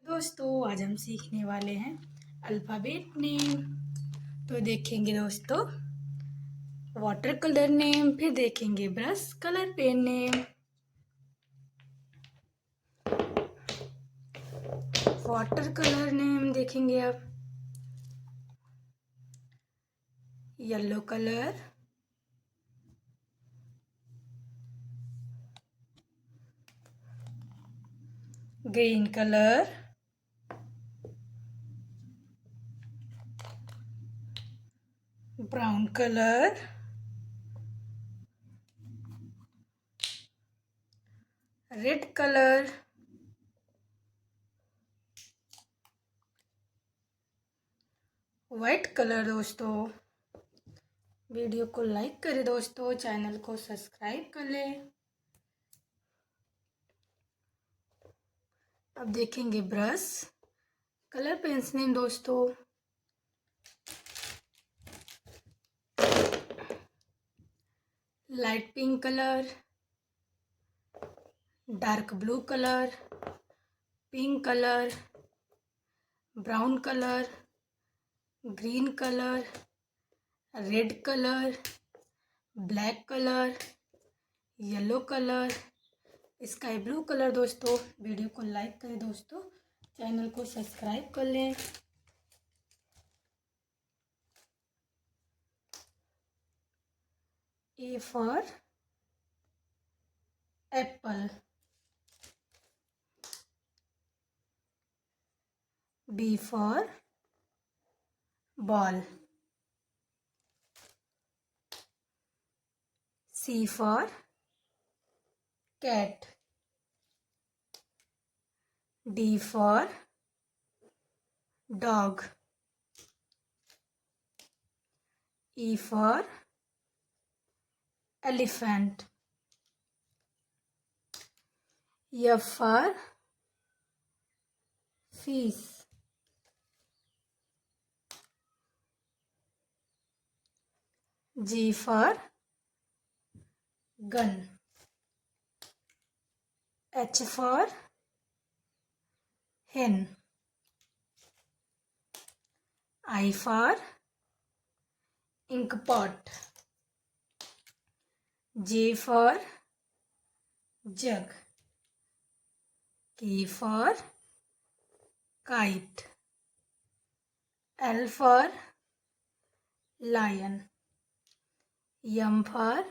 दोस्तों आज हम सीखने वाले हैं अल्फ़ाबेट नेम। तो देखेंगे दोस्तों वाटर कलर नेम, फिर देखेंगे brush colour pen name. Water colour name देखेंगे अब yellow colour, green colour, brown colour, red colour, white colour. दोस्तों वीडियो को लाइक करें, दोस्तों चैनल को सब्सक्राइब कर लें। अब देखेंगे ब्रश कलर पेन्स नेम। दोस्तों light pink colour, dark blue colour, pink colour, brown colour, green colour, red colour, black colour, yellow colour, sky blue colour. दोस्तों वीडियो को लाइक करें, दोस्तों चैनल को सब्सक्राइब कर लें। A for apple, B for ball, C for cat, D for dog, E for elephant, F for fish, G for gun, H for hen, I for ink pot, J for jug, K for kite, L for lion, M for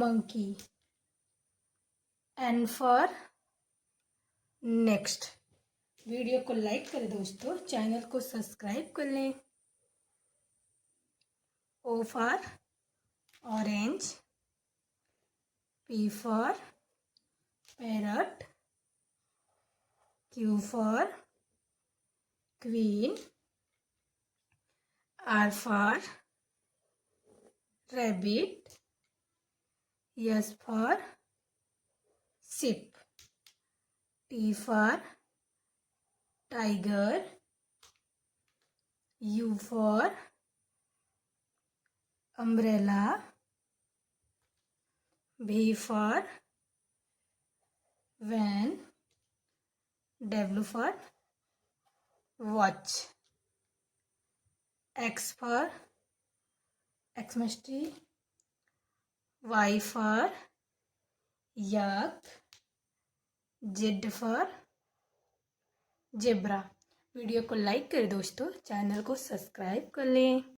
monkey, N for next. Video को like करें, दोस्तों channel को subscribe कर लें। O for orange, P for parrot, Q for queen, R for rabbit, S for sheep, T for tiger, U for umbrella, V for van, W for watch, X for Xmas tree, Y for yak, Z for zebra. Video को like करें, दोस्तों channel को subscribe कर लें।